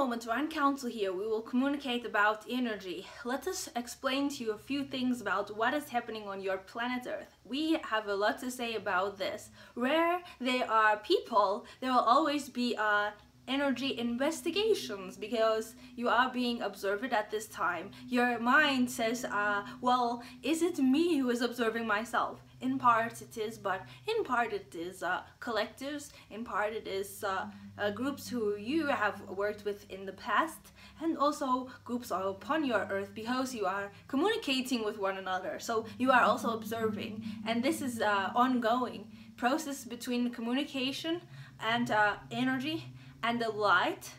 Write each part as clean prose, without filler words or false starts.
moment, Orion Council here. We will communicate about energy. Let us explain to you a few things about what is happening on your planet Earth. We have a lot to say about this. Where there are people, there will always be energy investigations because you are being observed at this time. Your mind says, well, is it me who is observing myself? In part it is, but in part it is collectives, in part it is groups who you have worked with in the past, and also groups are upon your Earth because you are communicating with one another, so you are also observing. And this is ongoing process between communication and energy and the light.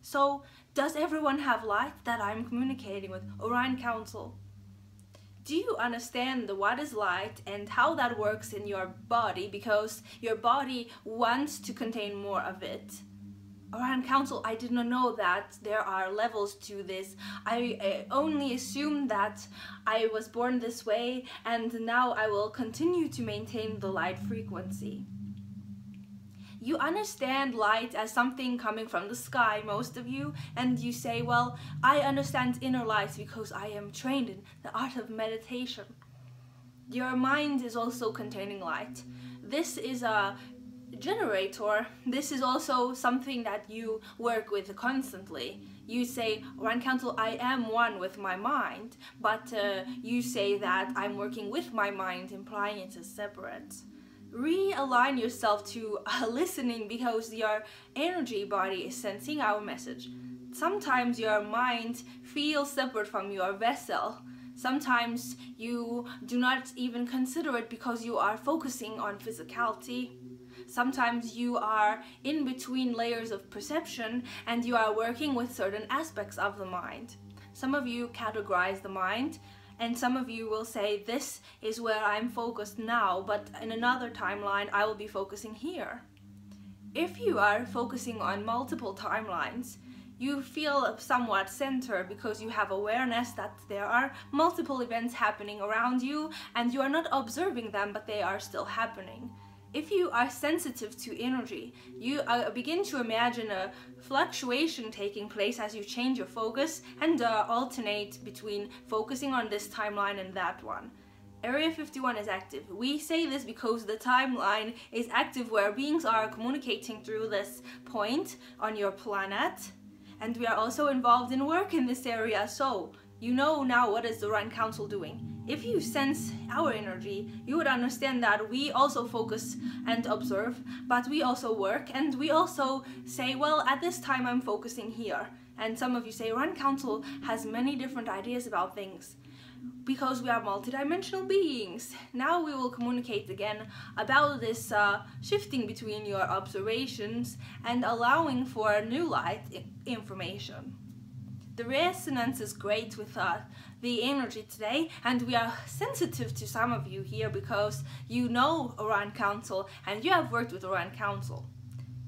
So does everyone have light that I'm communicating with? Orion Council, do you understand what is light and how that works in your body, because your body wants to contain more of it? Orion Council, I did not know that there are levels to this. I only assumed that I was born this way and now I will continue to maintain the light frequency. You understand light as something coming from the sky, most of you, and you say, well, I understand inner light because I am trained in the art of meditation. Your mind is also containing light. This is a generator. This is also something that you work with constantly. You say, Orion Council, I am one with my mind, but you say that I'm working with my mind, implying it is separate. Realign yourself to listening, because your energy body is sensing our message. Sometimes your mind feels separate from your vessel. Sometimes you do not even consider it because you are focusing on physicality. Sometimes you are in between layers of perception and you are working with certain aspects of the mind. Some of you categorize the mind, and some of you will say, this is where I'm focused now, but in another timeline I will be focusing here. If you are focusing on multiple timelines, you feel somewhat centered because you have awareness that there are multiple events happening around you and you are not observing them, but they are still happening. If you are sensitive to energy, you begin to imagine a fluctuation taking place as you change your focus and alternate between focusing on this timeline and that one. Area 51 is active. We say this because the timeline is active where beings are communicating through this point on your planet, and we are also involved in work in this area, so you know now what is the Orion Council doing. If you sense our energy, you would understand that we also focus and observe, but we also work, and we also say, well, at this time I'm focusing here. And some of you say, Orion Council has many different ideas about things, because we are multidimensional beings. Now we will communicate again about this shifting between your observations and allowing for new light information. The resonance is great with the energy today, and we are sensitive to some of you here because you know Orion Council and you have worked with Orion Council.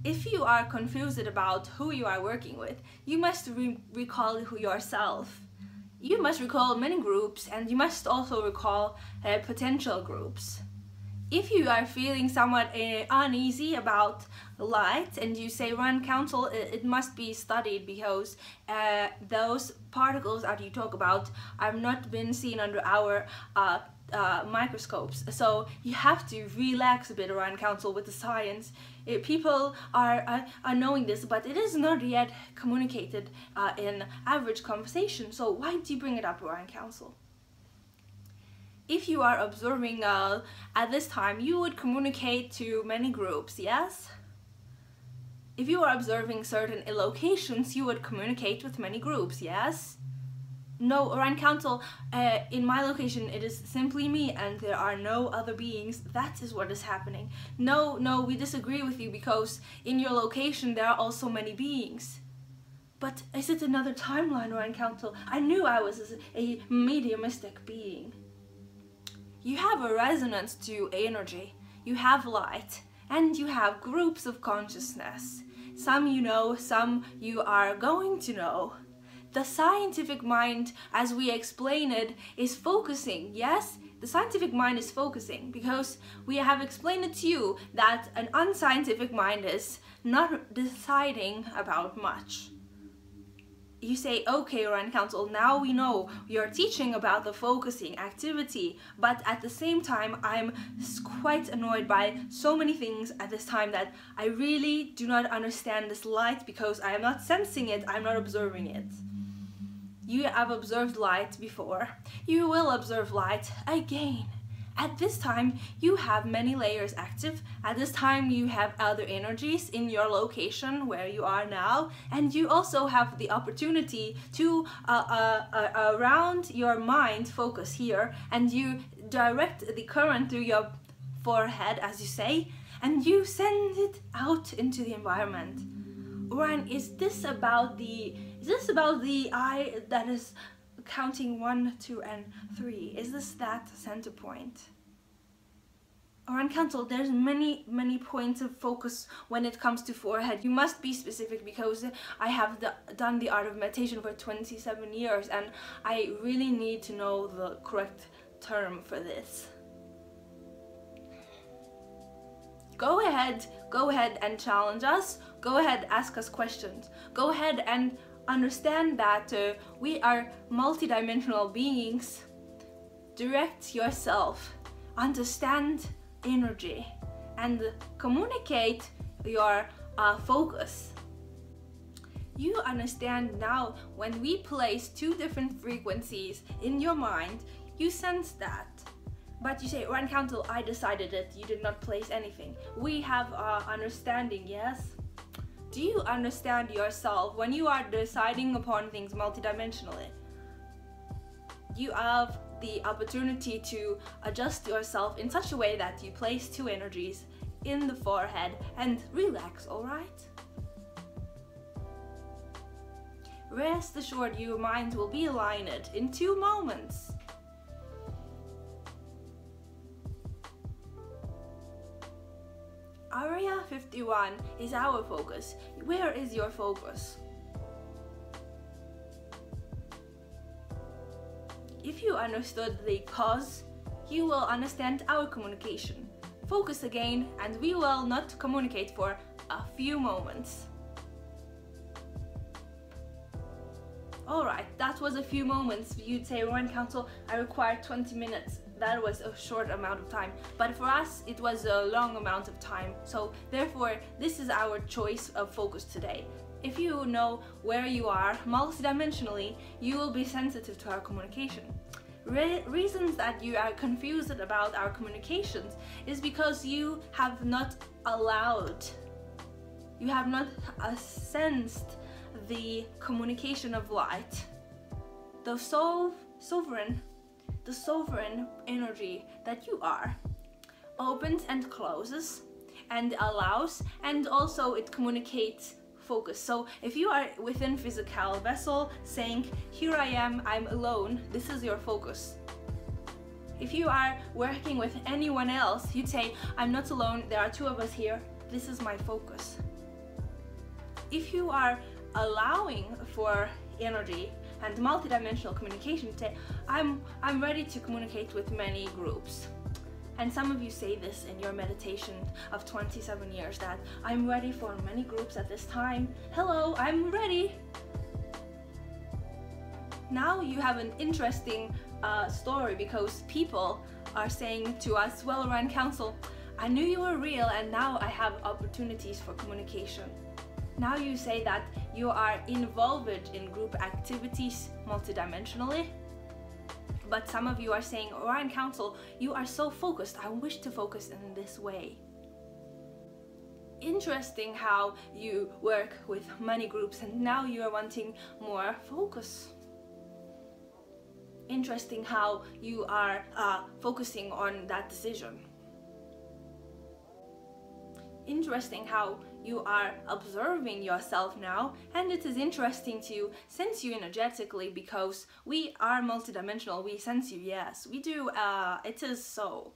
If you are confused about who you are working with, you must recall yourself. You must recall many groups, and you must also recall potential groups. If you are feeling somewhat uneasy about light and you say, Orion Council, it must be studied because those particles that you talk about have not been seen under our microscopes. So you have to relax a bit, Orion Council, with the science. People are knowing this, but it is not yet communicated in average conversation. So why do you bring it up, Orion Council? If you are observing at this time, you would communicate to many groups, yes? If you are observing certain locations, you would communicate with many groups, yes? No, Orion Council, in my location it is simply me and there are no other beings. That is what is happening. No, we disagree with you because in your location there are also many beings. But is it another timeline, Orion Council? I knew I was a mediumistic being. You have a resonance to energy, you have light, and you have groups of consciousness. Some you know, some you are going to know. The scientific mind, as we explain it, is focusing, yes? The scientific mind is focusing because we have explained it to you that an unscientific mind is not deciding about much. you say, okay, Orion Council, now we know you're teaching about the focusing activity, but at the same time, I'm quite annoyed by so many things at this time that I really do not understand this light because I am not sensing it, I'm not observing it. You have observed light before. You will observe light again. At this time, you have many layers active. At this time, you have other energies in your location where you are now, and you also have the opportunity to, around your mind, focus here, and you direct the current through your forehead, as you say, and you send it out into the environment. Orion, is this about the eye that is counting 1, 2, and 3? Is this that center point? Orion Council, there's many points of focus when it comes to forehead. You must be specific because I have done the art of meditation for 27 years and I really need to know the correct term for this. Go ahead and challenge us. Go ahead, ask us questions. Go ahead and understand that we are multidimensional beings. Direct yourself, understand energy, and communicate your focus. You understand now when we place 2 different frequencies in your mind, you sense that. But you say, Orion Council, I decided it, you did not place anything. We have understanding, yes? Do you understand yourself when you are deciding upon things multidimensionally? You have the opportunity to adjust yourself in such a way that you place 2 energies in the forehead and relax, alright? Rest assured your mind will be aligned in 2 moments. Area 51 is our focus. Where is your focus? If you understood the cause, you will understand our communication. Focus again, and we will not communicate for a few moments. Alright, that was a few moments. You'd say, Orion Council, I require 20 minutes. That was a short amount of time, but for us it was a long amount of time, so therefore this is our choice of focus today. If you know where you are multidimensionally, you will be sensitive to our communication. Reasons that you are confused about our communications is because you have not sensed the communication of light. The sovereign energy that you are opens and closes and allows, and also it communicates focus. So if you are within physical vessel saying, here I am, I'm alone, this is your focus. If you are working with anyone else, you'd say, I'm not alone, there are 2 of us here, this is my focus. If you are allowing for energy and multidimensional communication, say, I'm ready to communicate with many groups. And some of you say this in your meditation of 27 years, that I'm ready for many groups at this time. Hello, I'm ready. Now you have an interesting story, because people are saying to us, well, Orion Council, I knew you were real and now I have opportunities for communication. Now you say that you are involved in group activities multidimensionally. But some of you are saying, Orion Council, you are so focused, I wish to focus in this way. Interesting how you work with many groups and now you are wanting more focus. Interesting how you are focusing on that decision. Interesting how you are observing yourself now, and it is interesting to sense you energetically, because we are multidimensional, we sense you, yes, we do, it is so.